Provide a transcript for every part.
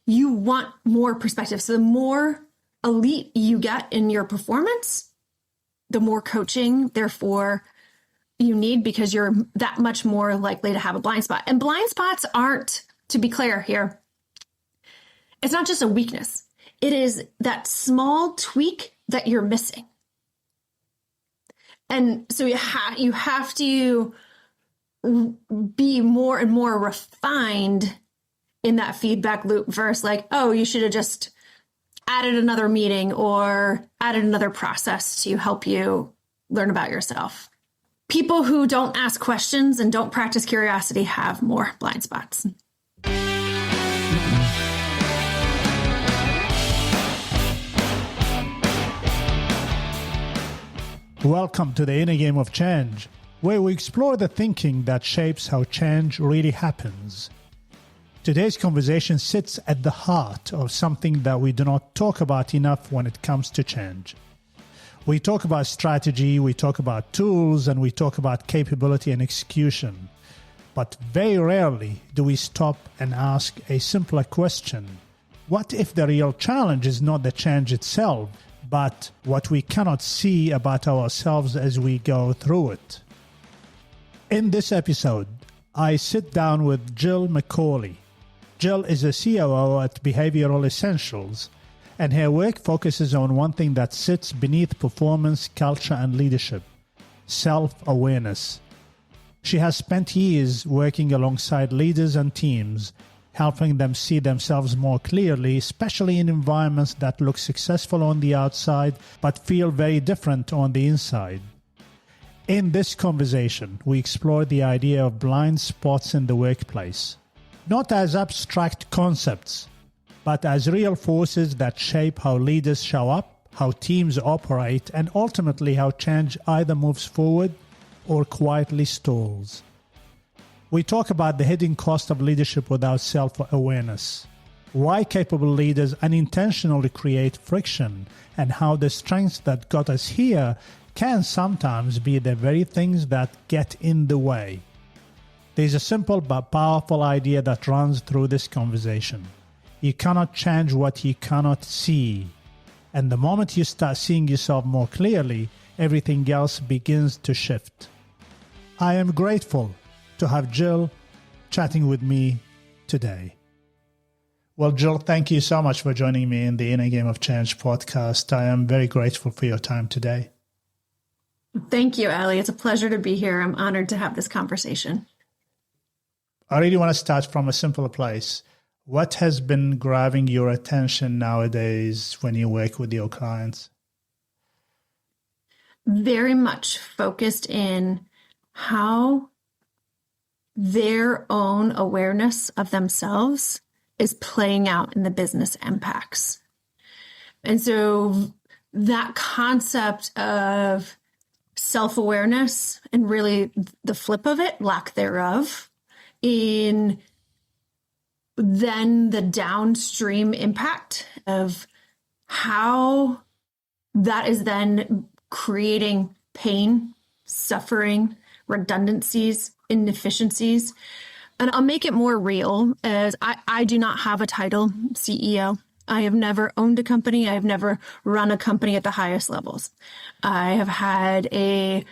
you want more perspective. So the more elite you get in your performance, the more coaching, therefore, you need, because you're that much more likely to have a blind spot. And blind spots aren't, to be clear here, it's not just a weakness. It is that small tweak that you're missing. And so you have to be more and more refined in that feedback loop versus like, oh, you should have just added another meeting or added another process to help you learn about yourself. People who don't ask questions and don't practice curiosity have more blind spots. Welcome to the Inner Game of Change, where we explore the thinking that shapes how change really happens. Today's conversation sits at the heart of something that we do not talk about enough when it comes to change. We talk about strategy, we talk about tools, and we talk about capability and execution. But very rarely do we stop and ask a simpler question. What if the real challenge is not the change itself, but what we cannot see about ourselves as we go through it? In this episode, I sit down with Jill Macauley. Jill is a COO at Behavioral Essentials, and her work focuses on one thing that sits beneath performance, culture, and leadership: self-awareness. She has spent years working alongside leaders and teams, helping them see themselves more clearly, especially in environments that look successful on the outside but feel very different on the inside. In this conversation, we explore the idea of blind spots in the workplace, not as abstract concepts, but as real forces that shape how leaders show up, how teams operate, and ultimately how change either moves forward or quietly stalls. We talk about the hidden cost of leadership without self-awareness, why capable leaders unintentionally create friction, and how the strengths that got us here can sometimes be the very things that get in the way. There's a simple but powerful idea that runs through this conversation. You cannot change what you cannot see. And the moment you start seeing yourself more clearly, everything else begins to shift. I am grateful to have Jill chatting with me today. Well, Jill, thank you so much for joining me in the Inner Game of Change podcast. I am very grateful for your time today. Thank you, Ali. It's a pleasure to be here. I'm honored to have this conversation. I really want to start from a simpler place. What has been grabbing your attention nowadays when you work with your clients? Very much focused in how their own awareness of themselves is playing out in the business impacts. And so that concept of self-awareness and really the flip of it, lack thereof, in then the downstream impact of how that is then creating pain, suffering, redundancies, inefficiencies. And I'll make it more real, as I do not have a title CEO. I have never owned a company. I have never run a company at the highest levels. I have had a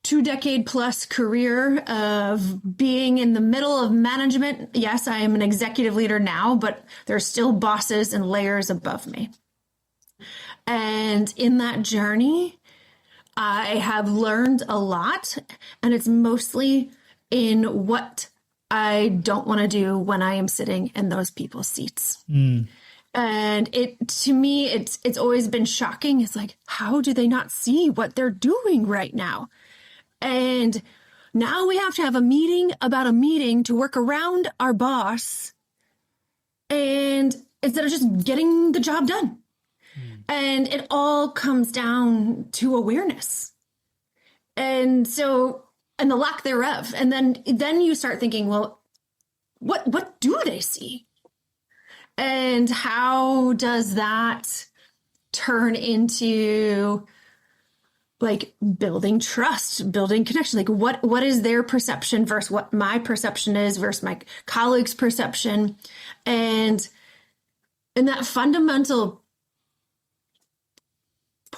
2-decade plus career of being in the middle of management. Yes, I am an executive leader now, but there's still bosses and layers above me. And in that journey, I have learned a lot, and it's mostly in what I don't want to do when I am sitting in those people's seats. And to me, it's always been shocking. It's like, how do they not see what they're doing right now? And now we have to have a meeting about a meeting to work around our boss, and instead of just getting the job done. And it all comes down to awareness. And so, and the lack thereof. And then you start thinking, well, what do they see? And how does that turn into like building trust, building connection? Like what is their perception versus what my perception is versus my colleague's perception? And And that fundamental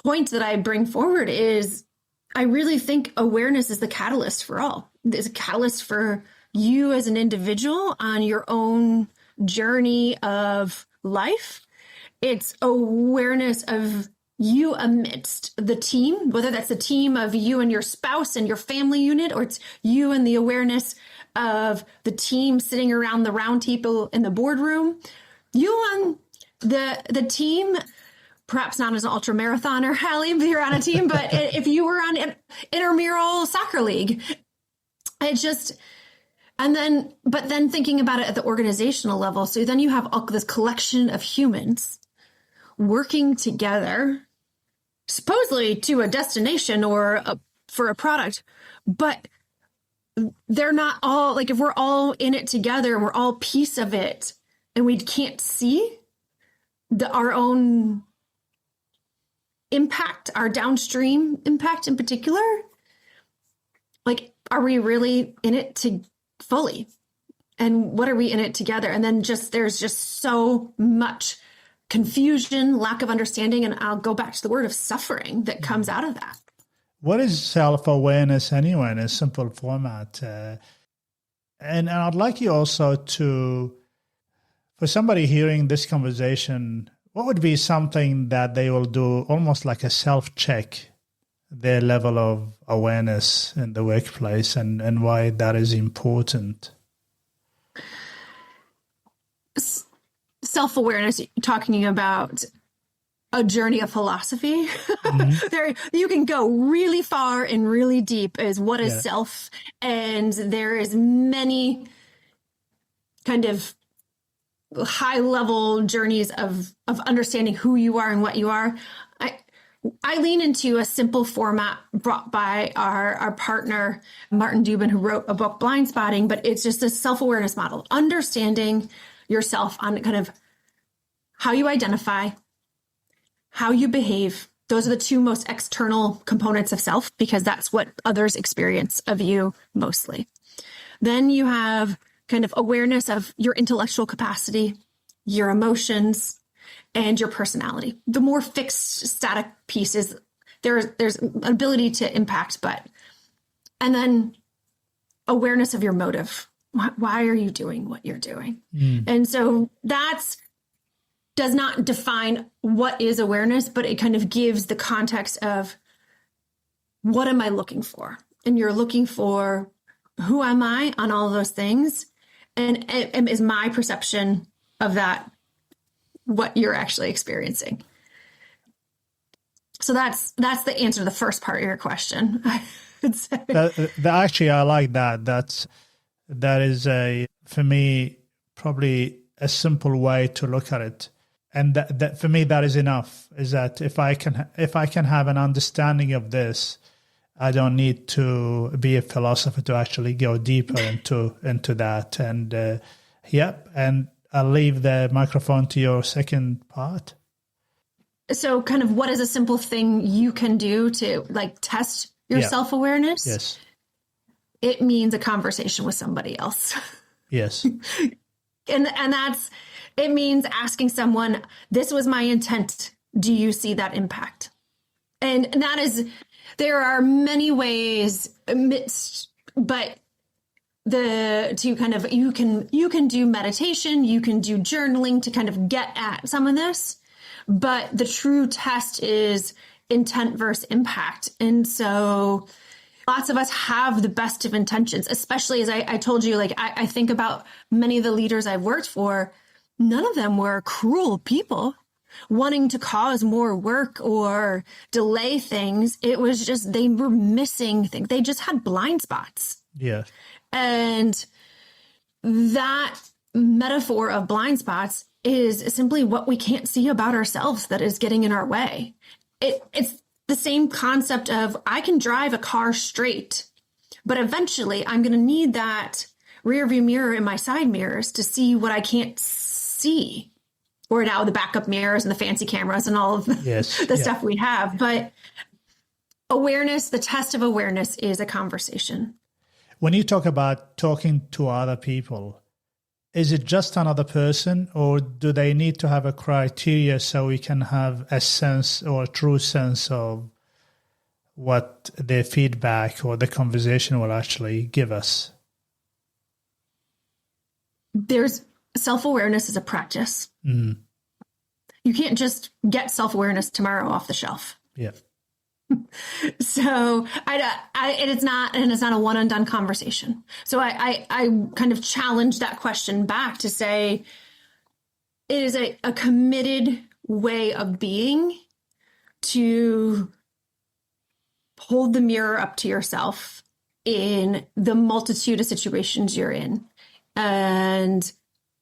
point that I bring forward is I really think awareness is the catalyst for all. It's a catalyst for you as an individual on your own journey of life. It's awareness of you amidst the team, whether that's the team of you and your spouse and your family unit, or it's you and the awareness of the team sitting around the round table in the boardroom. You and the team, perhaps not as an ultra marathoner, Hallie, if you're on a team, but if you were on an intramural soccer league, but then thinking about it at the organizational level. So then you have this collection of humans working together, supposedly to a destination or for a product, but they're not all, like, if we're all in it together and we're all piece of it and we can't see our own impact, our downstream impact in particular, like, are we really in it fully? And what are we in it together? And then there's just so much confusion, lack of understanding, and I'll go back to the word of suffering that comes out of that. What is self-awareness anyway in a simple format? And I'd like you also for somebody hearing this conversation, what would be something that they will do almost like a self-check, their level of awareness in the workplace and why that is important? Self-awareness, talking about a journey of philosophy. Mm-hmm. There, you can go really far and really deep as what is self. And there is many kind of high level journeys of understanding who you are and what you are. I lean into a simple format brought by our partner, Martin Dubin, who wrote a book, Blind Spotting, but it's just a self-awareness model, understanding yourself on kind of how you identify, how you behave. Those are the two most external components of self, because that's what others experience of you mostly. Then you have kind of awareness of your intellectual capacity, your emotions, and your personality. The more fixed, static pieces, there's an ability to impact, and then awareness of your motive. Why are you doing what you're doing? And so does not define what is awareness, but it kind of gives the context of what am I looking for? And you're looking for who am I on all of those things? And is my perception of that what you're actually experiencing? So that's the answer to the first part of your question. I would say. Actually, I like that. That is for me, probably a simple way to look at it. And that for me, that is enough, is that if I can have an understanding of this, I don't need to be a philosopher to actually go deeper into that. And and I'll leave the microphone to your second part. So kind of what is a simple thing you can do to test your self-awareness? Yes. It means a conversation with somebody else. Yes. and it means asking someone, this was my intent. Do you see that impact? And that is, there are many ways, but you can do meditation, you can do journaling to kind of get at some of this, but the true test is intent versus impact. And so lots of us have the best of intentions, especially as I told you, I think about many of the leaders I've worked for. None of them were cruel people wanting to cause more work or delay things. It was just they were missing things. They just had blind spots. Yeah. And that metaphor of blind spots is simply what we can't see about ourselves that is getting in our way. It's the same concept of I can drive a car straight, but eventually I'm going to need that rear view mirror in my side mirrors to see what I can't see, or now the backup mirrors and the fancy cameras and all of the stuff we have. But awareness, the test of awareness is a conversation. When you talk about talking to other people, is it just another person, or do they need to have a criteria so we can have a sense or a true sense of what their feedback or the conversation will actually give us? There's self-awareness is a practice. Mm. You can't just get self-awareness tomorrow off the shelf. Yeah. So it's not a one and done conversation. So I kind of challenge that question back to say it is a committed way of being to hold the mirror up to yourself in the multitude of situations you're in and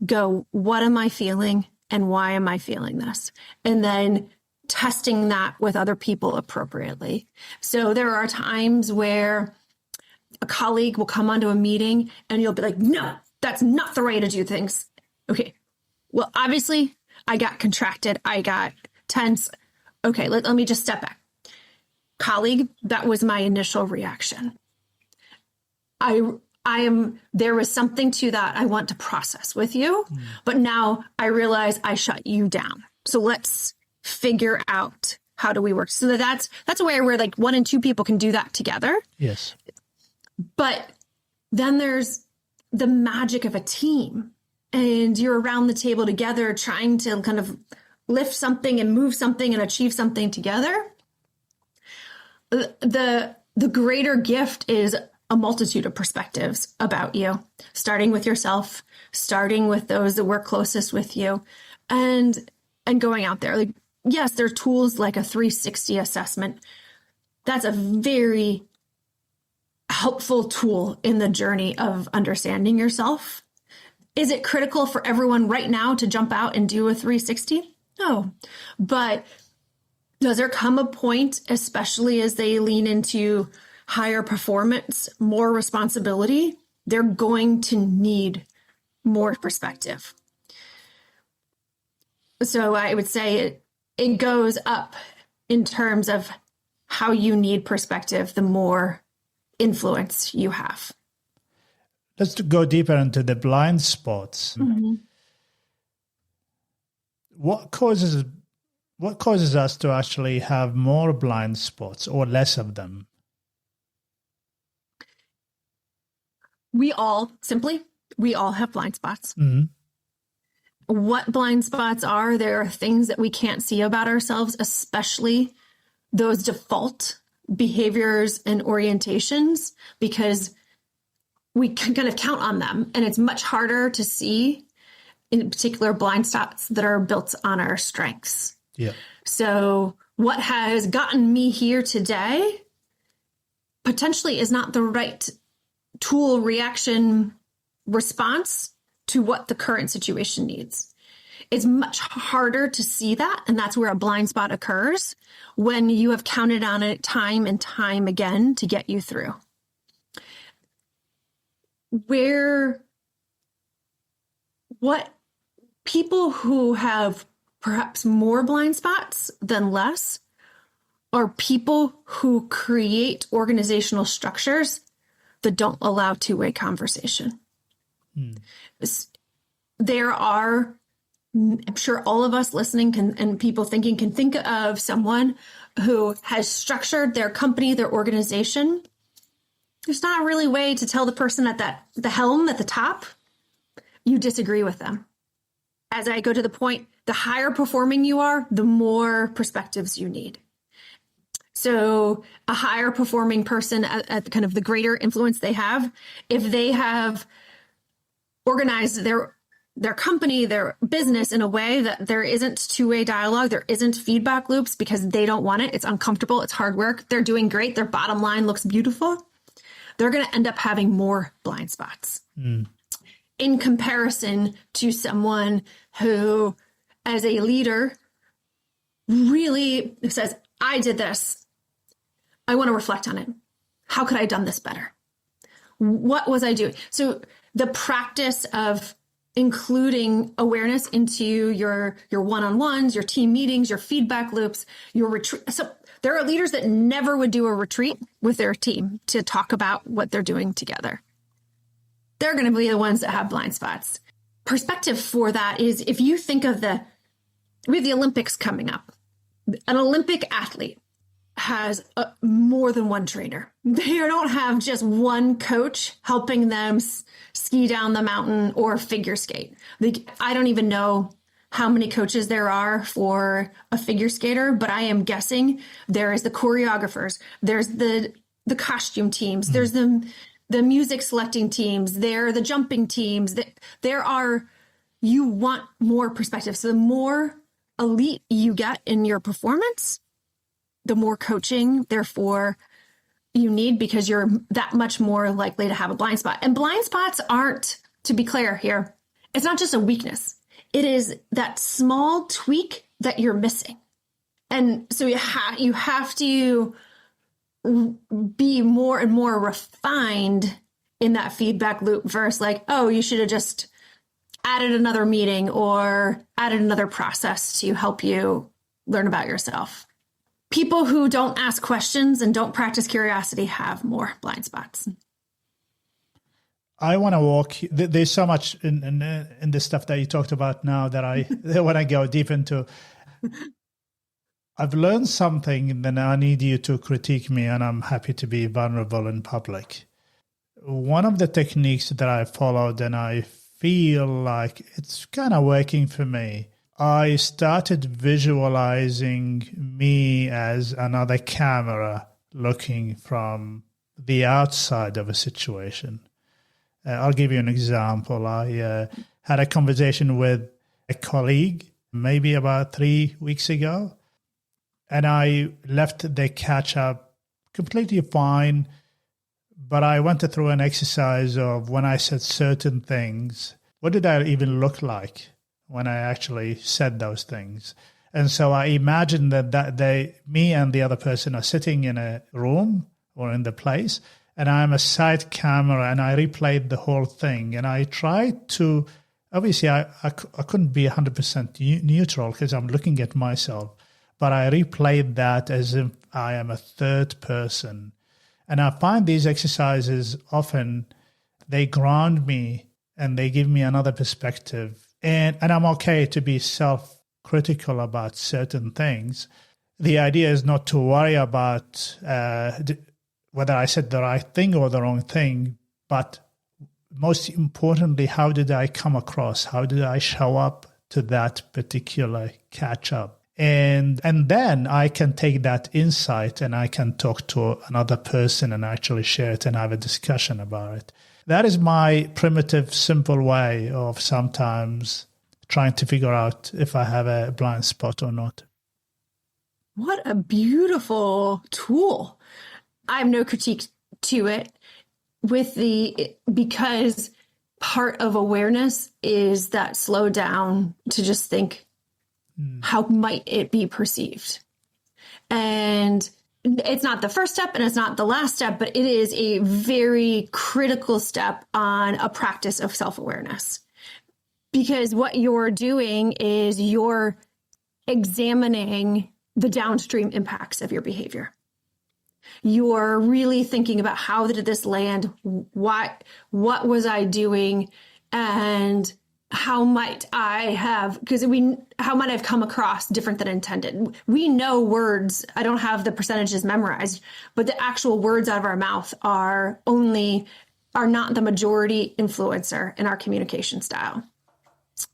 go, what am I feeling and why am I feeling this? And then testing that with other people appropriately. So there are times where a colleague will come onto a meeting and you'll be like, no, that's not the way to do things. Okay. Well, obviously I got contracted. I got tense. Okay. Let me just step back. Colleague, that was my initial reaction. There was something to that I want to process with you, but now I realize I shut you down. So let's figure out how do we work. So that's a way where like one and two people can do that together. Yes. But then there's the magic of a team and you're around the table together trying to kind of lift something and move something and achieve something together. The greater gift is a multitude of perspectives about you, starting with yourself, starting with those that work closest with you, and going out there. Like, yes, there are tools like a 360 assessment. That's a very helpful tool in the journey of understanding yourself. Is it critical for everyone right now to jump out and do a 360? No. But does there come a point, especially as they lean into higher performance, more responsibility, they're going to need more perspective. So I would say it goes up in terms of how you need perspective, the more influence you have. Let's go deeper into the blind spots. Mm-hmm. What causes us to actually have more blind spots or less of them? We all have blind spots. Mm-hmm. What blind spots are, there are things that we can't see about ourselves, especially those default behaviors and orientations, because we can kind of count on them. And it's much harder to see, in particular, blind spots that are built on our strengths. Yeah. So what has gotten me here today potentially is not the right tool, reaction, response to what the current situation needs. It's much harder to see that, and that's where a blind spot occurs when you have counted on it time and time again to get you through. What people who have perhaps more blind spots than less are people who create organizational structures that don't allow two-way conversation. There are, I'm sure all of us listening and people thinking can think of someone who has structured their company, their organization. There's not really a way to tell the person at the helm at the top, you disagree with them. As I go to the point, the higher performing you are, the more perspectives you need. So a higher performing person at kind of the greater influence they have, if they have organized their company, their business in a way that there isn't two-way dialogue, there isn't feedback loops because they don't want it. It's uncomfortable. It's hard work. They're doing great. Their bottom line looks beautiful. They're going to end up having more blind spots in comparison to someone who, as a leader, really says, I did this. I want to reflect on it. How could I have done this better? What was I doing? So the practice of including awareness into your one-on-ones, your team meetings, your feedback loops, your retreat. So there are leaders that never would do a retreat with their team to talk about what they're doing together. They're going to be the ones that have blind spots. perspective for that is if you think of we have the Olympics coming up. An Olympic athlete has more than one trainer. They don't have just one coach helping them ski down the mountain or figure skate. I don't even know how many coaches there are for a figure skater, but I am guessing there is the choreographers, there's the costume teams, there's the music selecting teams, there are the jumping teams. You want more perspective. So the more elite you get in your performance, the more coaching, therefore, you need, because you're that much more likely to have a blind spot. And blind spots aren't, to be clear here, it's not just a weakness. It is that small tweak that you're missing. And so you have to be more and more refined in that feedback loop versus like, oh, you should have just added another meeting or added another process to help you learn about yourself. People who don't ask questions and don't practice curiosity have more blind spots. I want to walk. There's so much in the stuff that you talked about now that I want to go deep into. I've learned something, and then I need you to critique me, and I'm happy to be vulnerable in public. One of the techniques that I followed, and I feel like it's kind of working for me, I started visualizing me as another camera looking from the outside of a situation. I'll give you an example. I had a conversation with a colleague maybe about 3 weeks ago, and I left the catch-up completely fine, but I went through an exercise of when I said certain things, what did I even look like when I actually said those things? And so I imagined that me and the other person are sitting in a room or in the place, and I'm a side camera, and I replayed the whole thing. And I tried to, obviously I couldn't be 100% neutral because I'm looking at myself, but I replayed that as if I am a third person. And I find these exercises often, they ground me and they give me another perspective. And I'm okay to be self-critical about certain things. The idea is not to worry about whether I said the right thing or the wrong thing, but most importantly, how did I come across? How did I show up to that particular catch-up? And then I can take that insight and I can talk to another person and actually share it and have a discussion about it. That is my primitive, simple way of sometimes trying to figure out if I have a blind spot or not. What a beautiful tool. I have no critique to it because part of awareness is that slow down to just think, how might it be perceived? And it's not the first step and it's not the last step, but it is a very critical step on a practice of self-awareness. Because what you're doing is you're examining the downstream impacts of your behavior. You're really thinking about how did this land? What was I doing? And how might I have, how might I have come across different than intended? We know words. I don't have the percentages memorized, but the actual words out of our mouth are not the majority influencer in our communication style.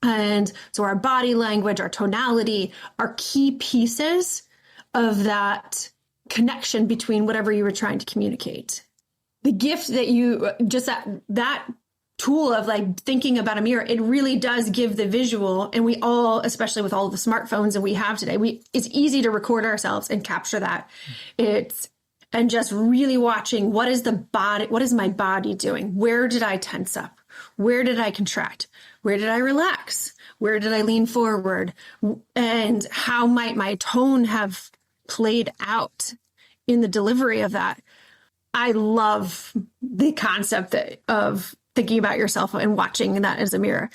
And so our body language, our tonality are key pieces of that connection between whatever you were trying to communicate. The gift that you just that tool of like thinking about a mirror, it really does give the visual. And we all, especially with all of the smartphones that we have today, it's easy to record ourselves and capture that. And just really watching what is my body doing? Where did I tense up? Where did I contract? Where did I relax? Where did I lean forward? And how might my tone have played out in the delivery of that? I love the concept of thinking about yourself and watching that as a mirror.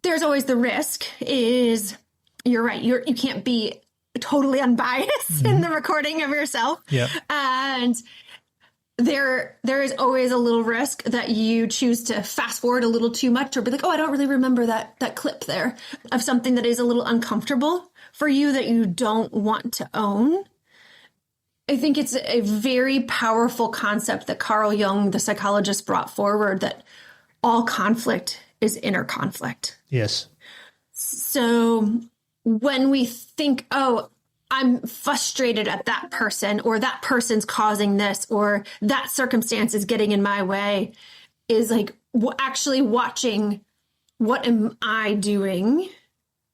There's always the risk is, you're right, you can't be totally unbiased in the recording of yourself. Yeah. And there is always a little risk that you choose to fast forward a little too much or be like, oh, I don't really remember that clip there of something that is a little uncomfortable for you that you don't want to own. I think it's a very powerful concept that Carl Jung, the psychologist, brought forward, that all conflict is inner conflict. Yes. So when we think, oh, I'm frustrated at that person, or that person's causing this, or that circumstance is getting in my way, is like actually watching, what am I doing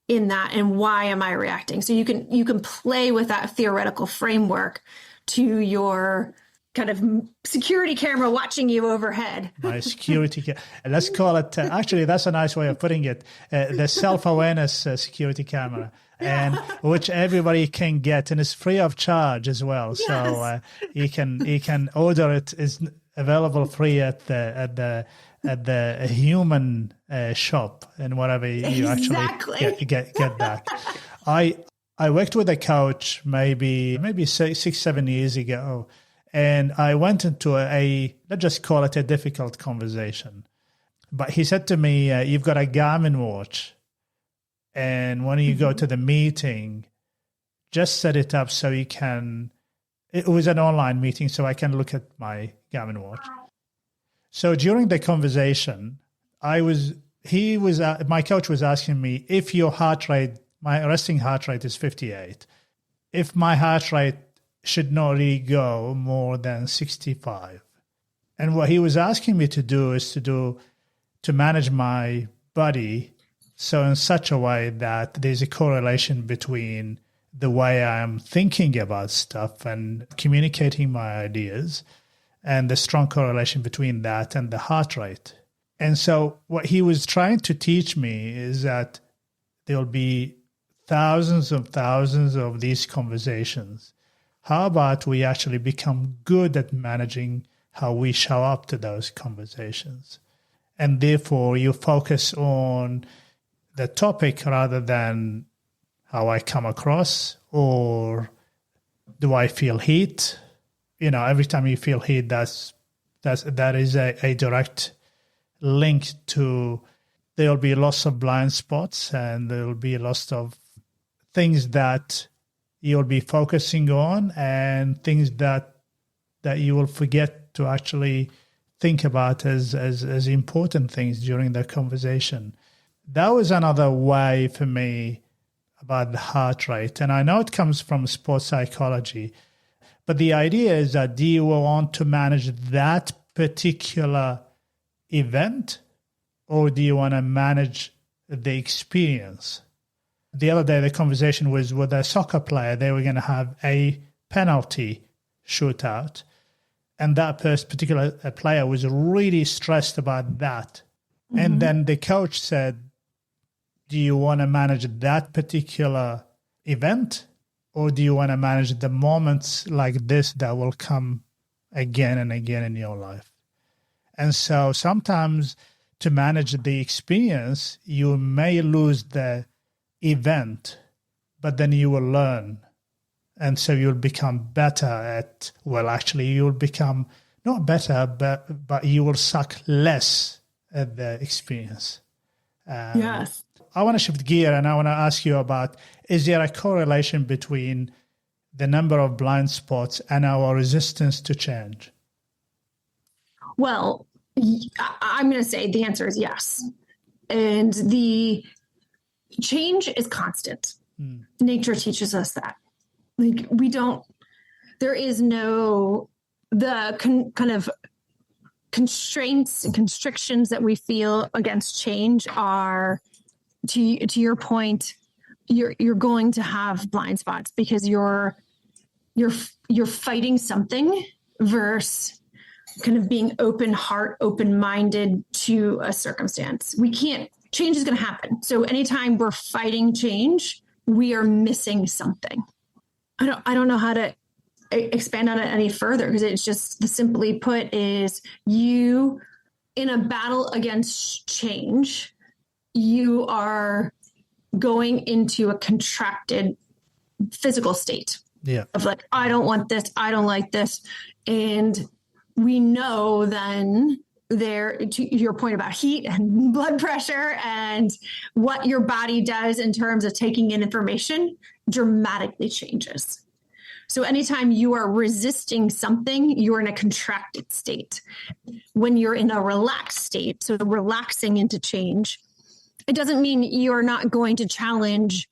in that, and why am I reacting? So you can play with that theoretical framework to your kind of security camera watching you overhead. My security camera. Let's call it, actually, that's a nice way of putting it, the self-awareness security camera, and which everybody can get, and it's free of charge as well. Yes. So you can order it. It's available free at the human shop, and whatever you actually get that. I worked with a coach maybe 6-7 years ago, and I went into let's just call it a difficult conversation. But he said to me, you've got a Garmin watch, and when you go to the meeting, just set it up so you can, it was an online meeting, so I can look at my Garmin watch. So during the conversation, my coach was asking me, if your heart rate, my resting heart rate is 58, if my heart rate should not really go more than 65. And what he was asking me to do is to manage my body so in such a way that there's a correlation between the way I'm thinking about stuff and communicating my ideas, and the strong correlation between that and the heart rate. And so what he was trying to teach me is that there'll be thousands of these conversations. How about we actually become good at managing how we show up to those conversations? And therefore, you focus on the topic rather than how I come across, or do I feel heat? You know, every time you feel heat, that is a direct link to, there'll be lots of blind spots, and there'll be lots of things that you'll be focusing on, and things that you will forget to actually think about as important things during the conversation. That was another way for me about the heart rate. And I know it comes from sports psychology, but the idea is that, do you want to manage that particular event, or do you want to manage the experience? The other day, the conversation was with a soccer player. They were going to have a penalty shootout, and that particular player was really stressed about that. Mm-hmm. And then the coach said, do you want to manage that particular event, or do you want to manage the moments like this that will come again and again in your life? And so sometimes to manage the experience, you may lose the event, but then you will learn. And so you'll become better at, well, actually you'll become not better, but you will suck less at the experience. Yes. I want to shift gear, and I want to ask you about, is there a correlation between the number of blind spots and our resistance to change? Well, I'm going to say the answer is yes. And the change is constant. Nature teaches us that. Like, there is no, kind of constraints and constrictions that we feel against change are, to your point, you're going to have blind spots because you're fighting something versus kind of being open heart, open-minded to a circumstance. Change is going to happen. So anytime we're fighting change, we are missing something. I don't know how to expand on it any further, because it's just, the simply put is, you in a battle against change, you are going into a contracted physical state of like, I don't want this, I don't like this. And we know then there, to your point about heat and blood pressure and what your body does in terms of taking in information dramatically changes. So anytime you are resisting something, you're in a contracted state. When you're in a relaxed state, so relaxing into change, it doesn't mean you're not going to challenge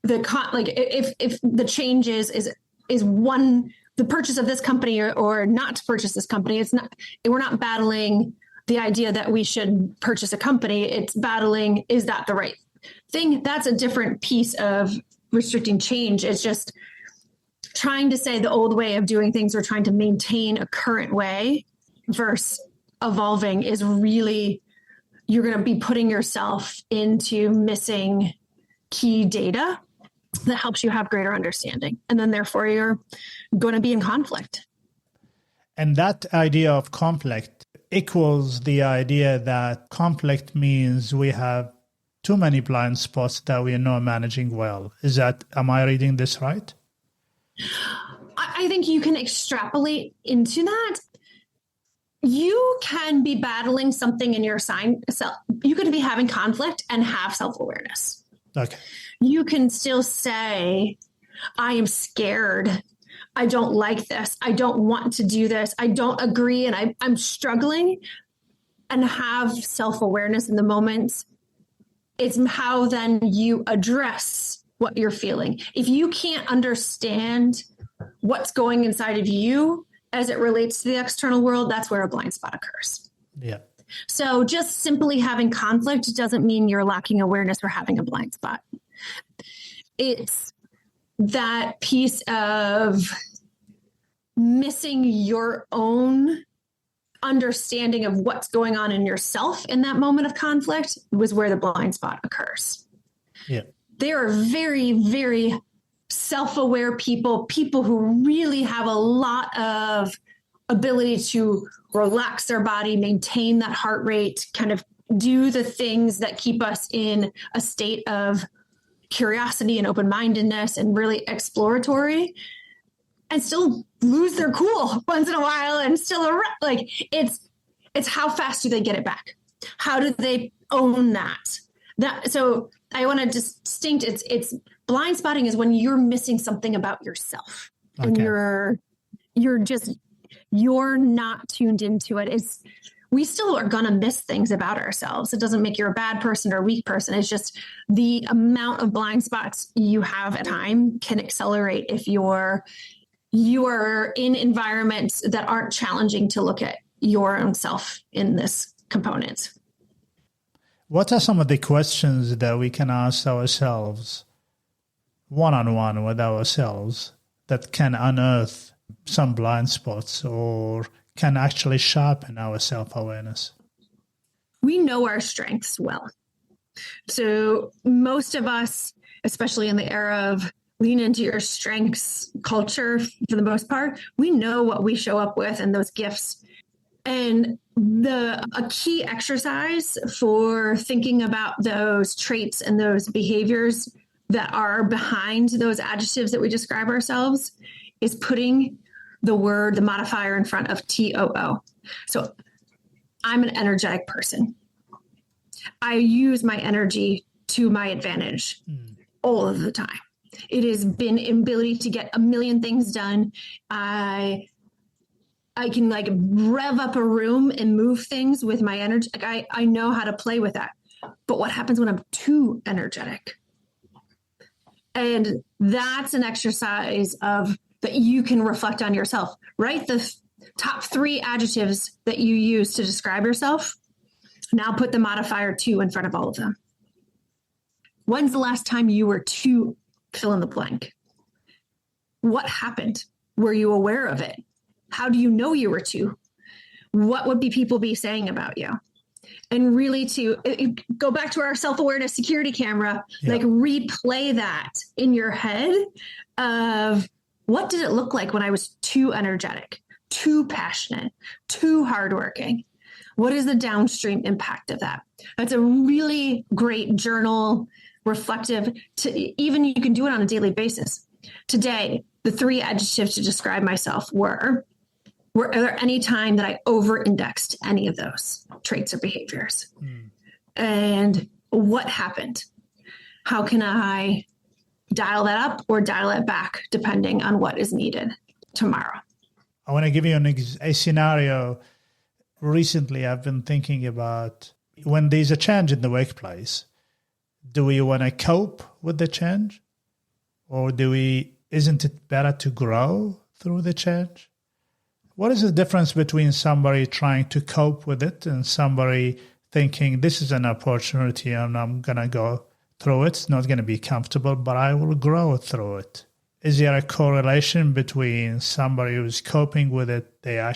if the change is one, the purchase of this company or not to purchase this company. We're not battling the idea that we should purchase a company. It's battling, is that the right thing? That's a different piece of restricting change. It's just trying to say the old way of doing things or trying to maintain a current way versus evolving is really, you're going to be putting yourself into missing key data that helps you have greater understanding. And then therefore you're going to be in conflict. And that idea of conflict equals the idea that conflict means we have too many blind spots that we are not managing well. Am I reading this right? I think you can extrapolate into that. You can be battling something in your sign. You could be having conflict and have self-awareness. Okay. You can still say, I am scared. I don't like this. I don't want to do this. I don't agree. And I'm struggling, and have self-awareness in the moment. It's how then you address what you're feeling. If you can't understand what's going inside of you as it relates to the external world, that's where a blind spot occurs. Yeah. So just simply having conflict doesn't mean you're lacking awareness or having a blind spot. It's that piece of missing your own understanding of what's going on in yourself in that moment of conflict was where the blind spot occurs. Yeah. They are very, very self-aware people who really have a lot of ability to relax their body, maintain that heart rate, kind of do the things that keep us in a state of curiosity and open-mindedness and really exploratory, and still lose their cool once in a while and still it's how fast do they get it back? How do they own that? So I want to distinct it's blind spotting is when you're missing something about yourself. Okay. And you're not tuned into it. We still are going to miss things about ourselves. It doesn't make you a bad person or a weak person. It's just the amount of blind spots you have at time can accelerate if you are in environments that aren't challenging to look at your own self in this component. What are some of the questions that we can ask ourselves one-on-one with ourselves that can unearth some blind spots or can actually sharpen our self-awareness? We know our strengths well. So most of us, especially in the era of lean into your strengths culture, for the most part, we know what we show up with and those gifts. And a key exercise for thinking about those traits and those behaviors that are behind those adjectives that we describe ourselves is putting the modifier in front of TOO. So I'm an energetic person. I use my energy to my advantage all of the time. It has been ability to get a million things done. I can rev up a room and move things with my energy. I know how to play with that. But what happens when I'm too energetic? And that's an exercise that you can reflect on yourself. Write the top 3 adjectives that you use to describe yourself. Now put the modifier to in front of all of them. When's the last time you were too fill in the blank? What happened? Were you aware of it? How do you know you were too? What would people be saying about you? And really to go back to our self-awareness security camera, replay that in your head of what did it look like when I was too energetic, too passionate, too hardworking? What is the downstream impact of that? That's a really great journal, reflective, even you can do it on a daily basis. Today, the 3 adjectives to describe myself were Were there any time that I over-indexed any of those traits or behaviors? And what happened? How can I dial that up or dial it back depending on what is needed tomorrow? I want to give you a scenario. Recently, I've been thinking about when there's a change in the workplace, do we want to cope with the change? Or isn't it better to grow through the change? What is the difference between somebody trying to cope with it and somebody thinking this is an opportunity and I'm going to go through it? It's not going to be comfortable, but I will grow through it. Is there a correlation between somebody who's coping with it, they're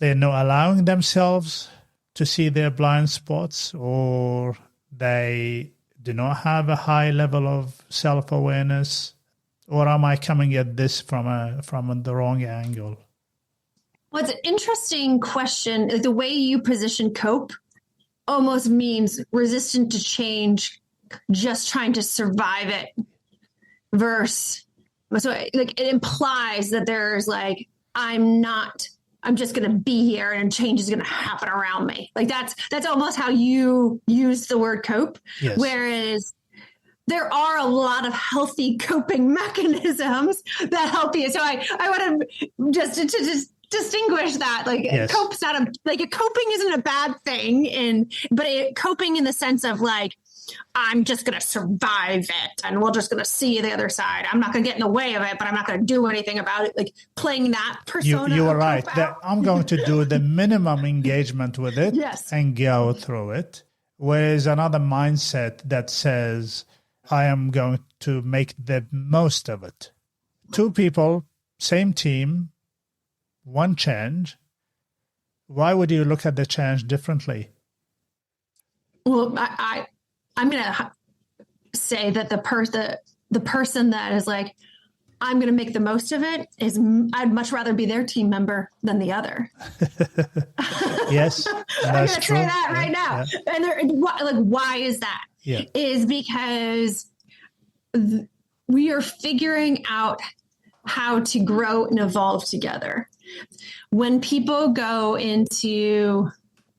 not allowing themselves to see their blind spots, or they do not have a high level of self-awareness? Or am I coming at this from the wrong angle? Well, it's an interesting question. Like the way you position cope almost means resistant to change, just trying to survive it, versus, so like it implies that there's like, I'm just going to be here and change is going to happen around me. Like that's almost how you use the word cope. Yes. Whereas there are a lot of healthy coping mechanisms that help you. So I want to just distinguish that. Like yes. Cope's not coping isn't a bad thing, but coping in the sense of like, I'm just going to survive it and we're just going to see the other side. I'm not going to get in the way of it, but I'm not going to do anything about it. Like playing that persona. You are right. That I'm going to do the minimum engagement with it yes. and go through it. Whereas another mindset that says, I am going to make the most of it. Two people, same team, one change. Why would you look at the change differently? Well, I'm going to say that the person that is like, I'm going to make the most of it I'd much rather be their team member than the other. Yes. I'm going to say that right now. Yeah. And why is that? Yeah. Is because we are figuring out how to grow and evolve together. When people go into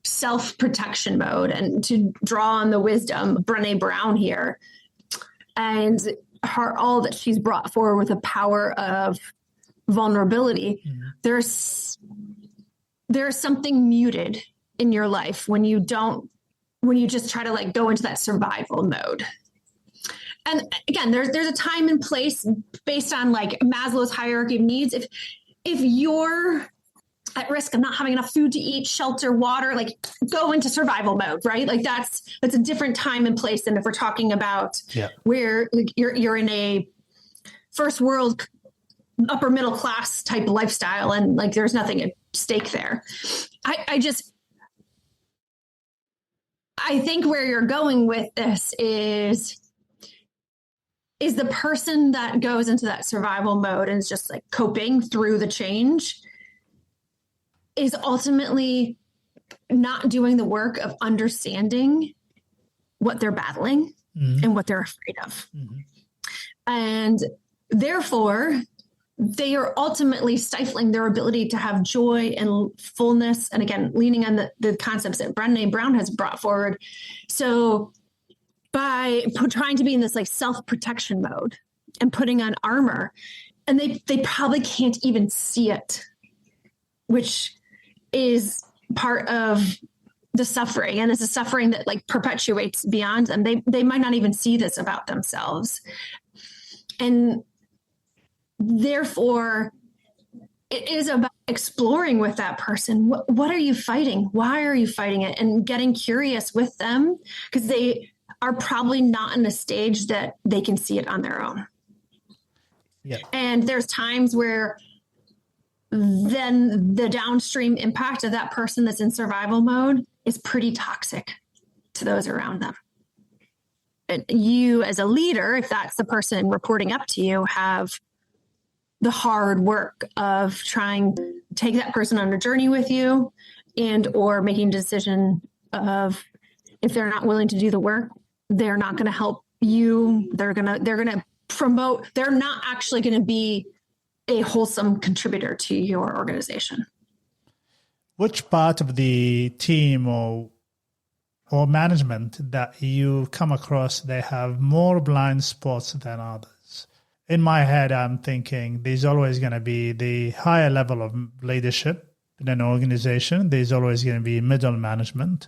self-protection mode, and to draw on the wisdom of Brené Brown here and all that she's brought forward with the power of vulnerability, there's something muted in your life when you just try to like go into that survival mode. And again, there's a time and place based on like Maslow's hierarchy of needs. If you're at risk of not having enough food to eat, shelter, water, like go into survival mode, right? Like that's a different time and place than if we're talking about where like, you're in a first world, upper middle class type lifestyle, and like there's nothing at stake there. I think where you're going with this is the person that goes into that survival mode and is just like coping through the change is ultimately not doing the work of understanding what they're battling and what they're afraid of. And therefore, they are ultimately stifling their ability to have joy and fullness. And again, leaning on the concepts that Brené Brown has brought forward. So by trying to be in this like self-protection mode and putting on armor, and they probably can't even see it, which is part of the suffering, and it's a suffering that like perpetuates beyond them. They might not even see this about themselves, and therefore it is about exploring with that person. What are you fighting? Why are you fighting it? And getting curious with them, because they are probably not in a stage that they can see it on their own. Yeah. And there's times where then the downstream impact of that person that's in survival mode is pretty toxic to those around them. And you as a leader, if that's the person reporting up to you, have the hard work of trying to take that person on a journey with you, and or making a decision of if they're not willing to do the work, they're not going to help you. They're going to promote. They're not actually going to be a wholesome contributor to your organization. Which part of the team or management that you come across, they have more blind spots than others? In my head, I'm thinking there's always going to be the higher level of leadership in an organization. There's always going to be middle management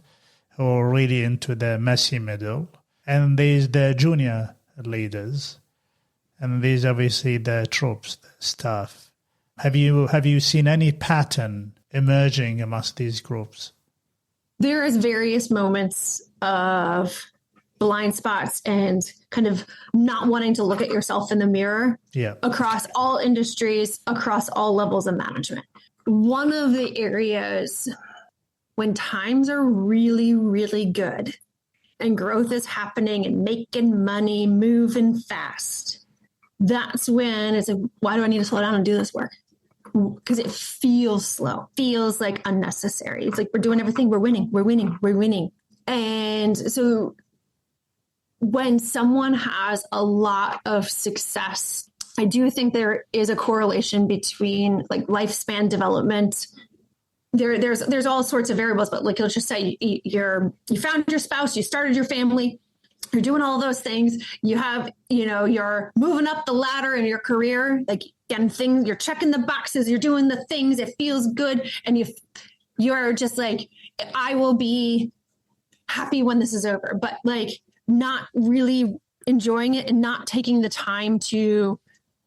who are really into the messy middle. And there's the junior leaders. And there's obviously the troops, the staff. Have you seen any pattern emerging amongst these groups? There is various moments of blind spots and kind of not wanting to look at yourself in the mirror across all industries, across all levels of management. One of the areas when times are really, really good and growth is happening and making money, moving fast, that's when it's like, why do I need to slow down and do this work? Because it feels slow, feels like unnecessary. It's like we're doing everything, we're winning. And so when someone has a lot of success, I do think there is a correlation between like lifespan development. There's all sorts of variables, but like let's just say you found your spouse, you started your family, you're doing all those things. You have, you're moving up the ladder in your career, like getting things, you're checking the boxes, you're doing the things, it feels good. And you're just like, I will be happy when this is over, but like not really enjoying it and not taking the time to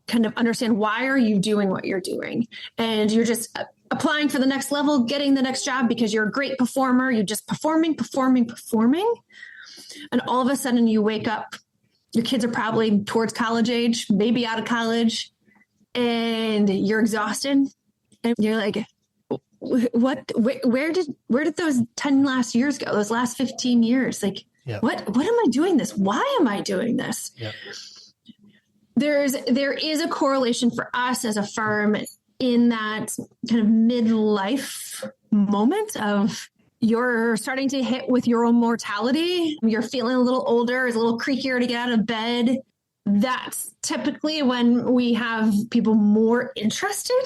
kind of understand why are you doing what you're doing. And you're just applying for the next level, getting the next job because you're a great performer. You're just performing. And all of a sudden you wake up, your kids are probably towards college age, maybe out of college, and you're exhausted. And you're like, where did those 10 last years go? Those last 15 years? Like, what am I doing this? Why am I doing this? Yeah. There is a correlation for us as a firm in that kind of midlife moment of you're starting to hit with your own mortality. You're feeling a little older, it's a little creakier to get out of bed. That's typically when we have people more interested,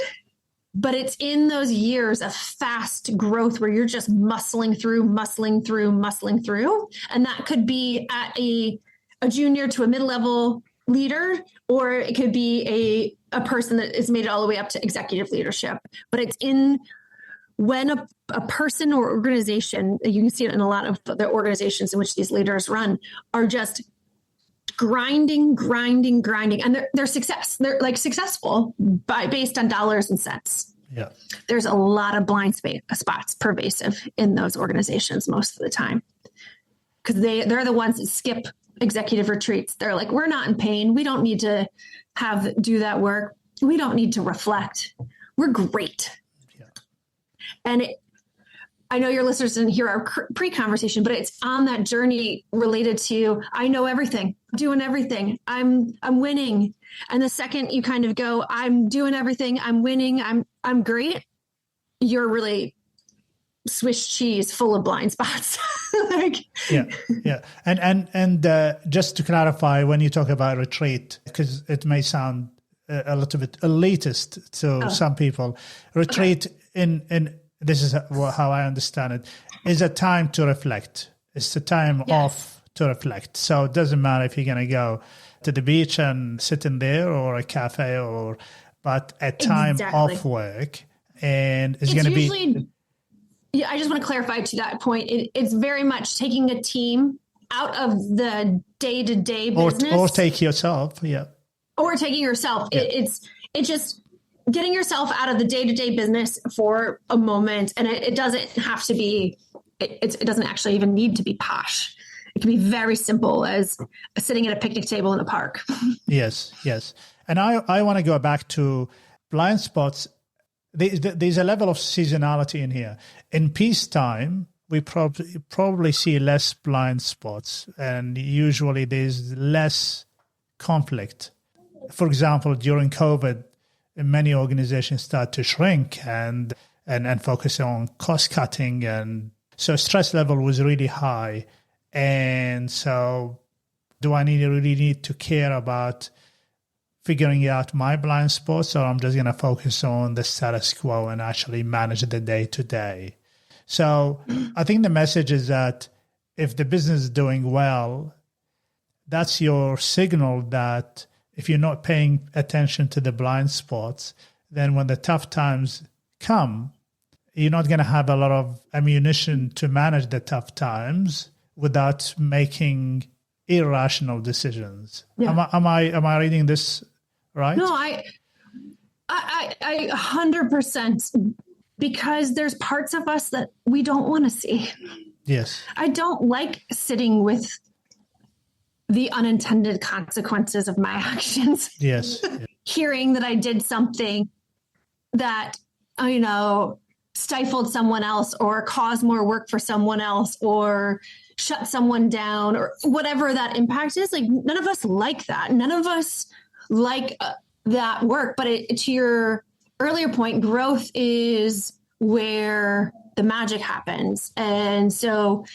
but it's in those years of fast growth where you're just muscling through. And that could be at a junior to a mid-level leader, or it could be a person that is made it all the way up to executive leadership. But it's in when a person or organization, you can see it in a lot of the organizations in which these leaders run, are just grinding. And they're successful based on dollars and cents. Yeah. There's a lot of blind spots pervasive in those organizations most of the time. Because they're the ones that skip executive retreats. They're like, we're not in pain. We don't need to do that work. We don't need to reflect. We're great. And I know your listeners didn't hear our pre-conversation, but it's on that journey related to, I know everything, I'm doing everything, I'm winning. And the second you kind of go, I'm doing everything, I'm winning, I'm great, you're really Swiss cheese full of blind spots. Yeah. And just to clarify, when you talk about retreat, because it may sound a little bit elitist to some people, retreat in this is how I understand it, is a time to reflect. It's a time off to reflect. So it doesn't matter if you're going to go to the beach and sit in there or a cafe but a time off work. And it's going to be... Yeah, I just want to clarify to that point. It's very much taking a team out of the day-to-day business. Or take yourself, Or taking yourself. Yeah. It's just... getting yourself out of the day-to-day business for a moment. And it doesn't have to be, it doesn't actually even need to be posh. It can be very simple as sitting at a picnic table in a park. Yes. And I want to go back to blind spots. There's a level of seasonality in here. In peacetime, we probably see less blind spots. And usually there's less conflict. For example, during COVID, many organizations start to shrink and focus on cost cutting, and so stress level was really high. And so, do I really need to care about figuring out my blind spots, or I'm just going to focus on the status quo and actually manage the day to day. So I think the message is that if the business is doing well, that's your signal that if you're not paying attention to the blind spots, then when the tough times come, you're not going to have a lot of ammunition to manage the tough times without making irrational decisions. Yeah. Am I reading this right? No, I 100%, because there's parts of us that we don't want to see. Yes. I don't like sitting with the unintended consequences of my actions. Yes. Hearing that I did something that, stifled someone else or caused more work for someone else or shut someone down or whatever that impact is. Like, none of us like that. None of us like that work. But to your earlier point, growth is where the magic happens. And so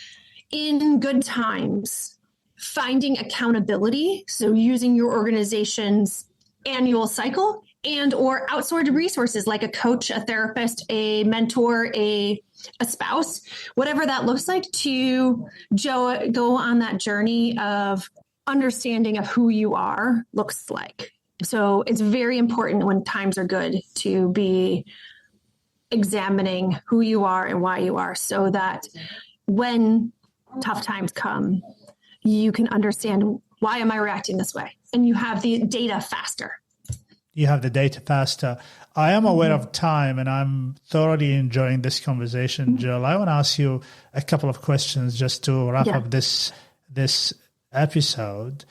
in good times, finding accountability, so using your organization's annual cycle and or outsourced resources like a coach, a therapist, a mentor, a spouse, whatever that looks like, to go on that journey of understanding of who you are looks like. So it's very important when times are good to be examining who you are and why you are, so that when tough times come, you can understand, why am I reacting this way? And you have the data faster. You have the data faster. I am aware of time, and I'm thoroughly enjoying this conversation, Jill. I want to ask you a couple of questions just to wrap up this episode.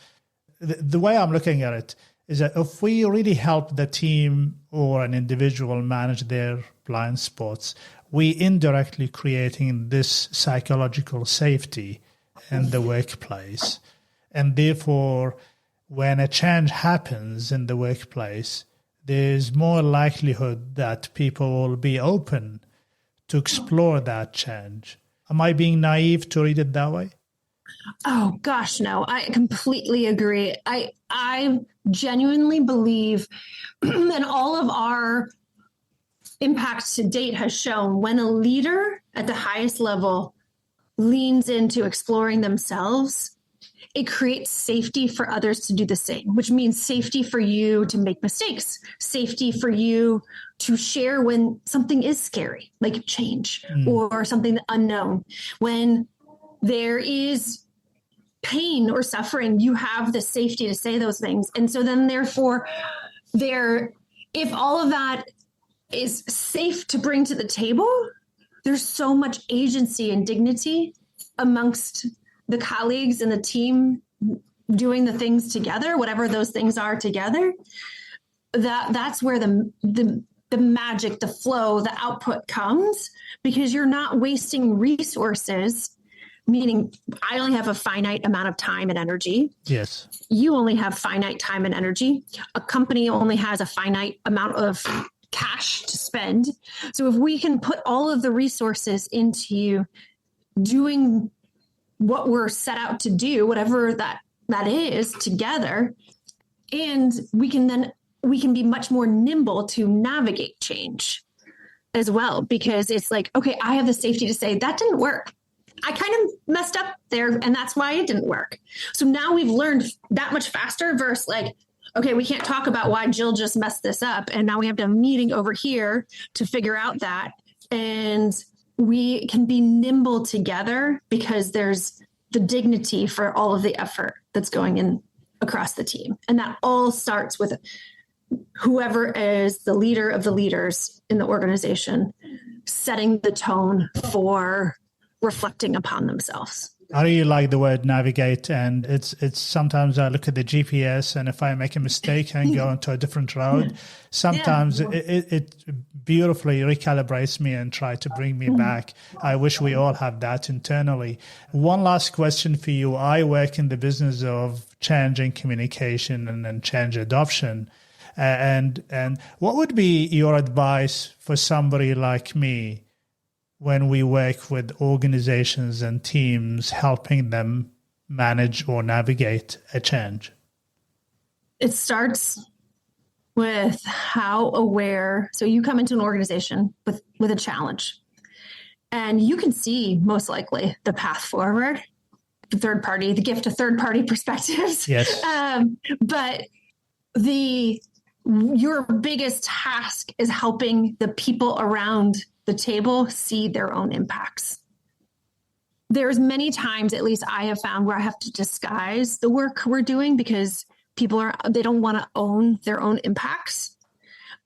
The way I'm looking at it is that if we really help the team or an individual manage their blind spots, we indirectly creating this psychological safety in the workplace. And therefore, when a change happens in the workplace, there's more likelihood that people will be open to explore that change. Am I being naive to read it that way? Oh, gosh, no. I completely agree. I genuinely believe, and all of our impact to date has shown, when a leader at the highest level leans into exploring themselves, it creates safety for others to do the same, which means safety for you to make mistakes, safety for you to share when something is scary, like change or something unknown. When there is pain or suffering, you have the safety to say those things. And so then therefore, if all of that is safe to bring to the table, there's so much agency and dignity amongst the colleagues and the team doing the things together, whatever those things are together, that's where the magic, the flow, the output comes, because you're not wasting resources, meaning I only have a finite amount of time and energy. Yes. You only have finite time and energy. A company only has a finite amount of cash to spend. So if we can put all of the resources into doing what we're set out to do, whatever that is, together, and we can be much more nimble to navigate change as well, because it's like, okay, I have the safety to say that didn't work. I kind of messed up there, and that's why it didn't work. So now we've learned that much faster versus like, okay, we can't talk about why Jill just messed this up, and now we have to have a meeting over here to figure out that. And we can be nimble together because there's the dignity for all of the effort that's going in across the team. And that all starts with whoever is the leader of the leaders in the organization, setting the tone for reflecting upon themselves. I really like the word navigate, and it's sometimes I look at the GPS, and if I make a mistake and go into a different road, sometimes it beautifully recalibrates me and try to bring me back. I wish we all have that internally. One last question for you. I work in the business of change and communication and change adoption. And what would be your advice for somebody like me when we work with organizations and teams, helping them manage or navigate a change? It starts with how aware. So you come into an organization with a challenge, and you can see most likely the path forward, the gift of third party perspectives. Yes. But your biggest task is helping the people around the table see their own impacts. There's many times, at least I have found, where I have to disguise the work we're doing because they don't want to own their own impacts.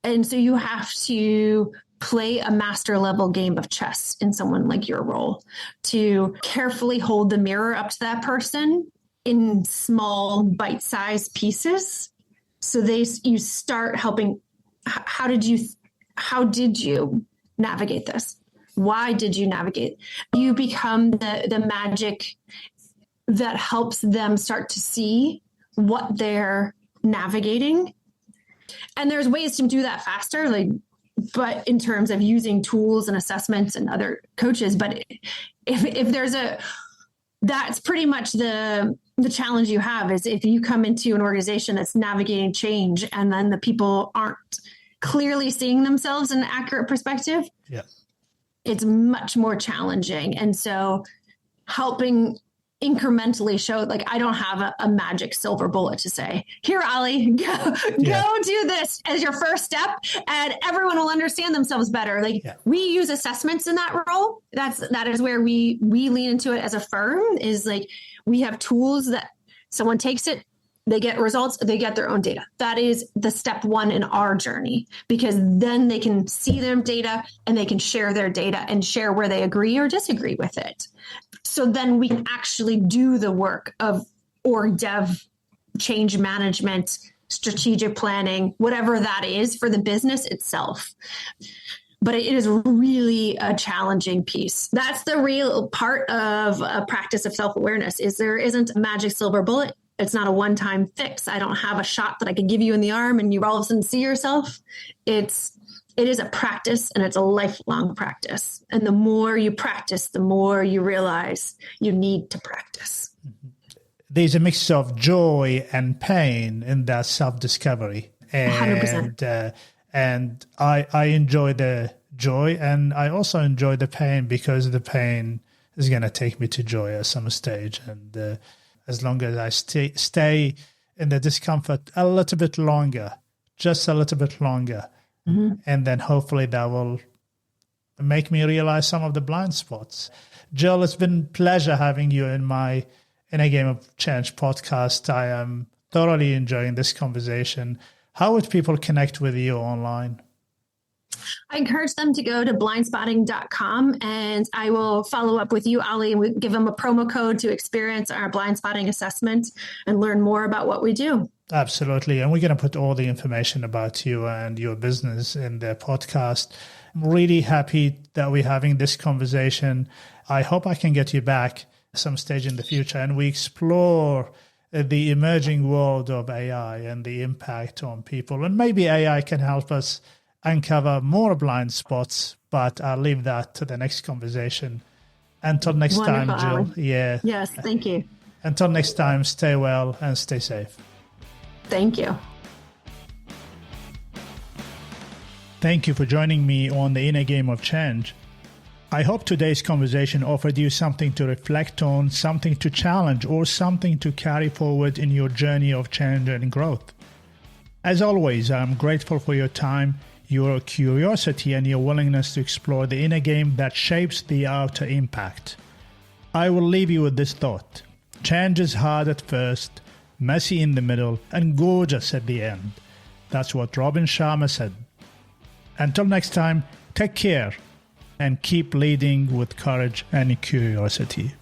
And so you have to play a master level game of chess in someone like your role, to carefully hold the mirror up to that person in small bite-sized pieces. So you start helping. How did you navigate this? Why did you navigate? You become the magic that helps them start to see what they're navigating. And there's ways to do that faster, but in terms of using tools and assessments and other coaches. But if there's that's pretty much the challenge you have, is if you come into an organization that's navigating change and then the people aren't clearly seeing themselves in an accurate perspective. Yeah. It's much more challenging. And so helping incrementally show, I don't have a magic silver bullet to say, here, Ali, go do this as your first step and everyone will understand themselves better. We use assessments in that role. That is where we lean into it as a firm, is we have tools that someone takes it, they get results, they get their own data. That is the step one in our journey, because then they can see their data and they can share their data and share where they agree or disagree with it. So then we can actually do the work of org dev, change management, strategic planning, whatever that is for the business itself. But it is really a challenging piece. That's the real part of a practice of self-awareness, is there isn't a magic silver bullet. It's not a one-time fix. I don't have a shot that I could give you in the arm and you all of a sudden see yourself. It is a practice, and it's a lifelong practice. And the more you practice, the more you realize you need to practice. There's a mix of joy and pain in that self-discovery. 100%. And I enjoy the joy, and I also enjoy the pain, because the pain is going to take me to joy at some stage. And as long as I stay in the discomfort a little bit longer, just a little bit longer, and then hopefully that will make me realize some of the blind spots. Jill, it's been a pleasure having you in a Game of Change podcast. I am thoroughly enjoying this conversation. How would people connect with you online? I encourage them to go to blindspotting.com, and I will follow up with you, Ali, and we give them a promo code to experience our blind spotting assessment and learn more about what we do. Absolutely. And we're going to put all the information about you and your business in the podcast. I'm really happy that we're having this conversation. I hope I can get you back at some stage in the future and we explore the emerging world of AI and the impact on people. And maybe AI can help us uncover more blind spots, but I'll leave that to the next conversation. Until next time, Jill. Ali. Yeah. Yes, thank you. Until next time, stay well and stay safe. Thank you. Thank you for joining me on the Inner Game of Change. I hope today's conversation offered you something to reflect on, something to challenge, or something to carry forward in your journey of change and growth. As always, I'm grateful for your time, your curiosity, and your willingness to explore the inner game that shapes the outer impact. I will leave you with this thought. Change is hard at first, messy in the middle, and gorgeous at the end. That's what Robin Sharma said. Until next time, take care and keep leading with courage and curiosity.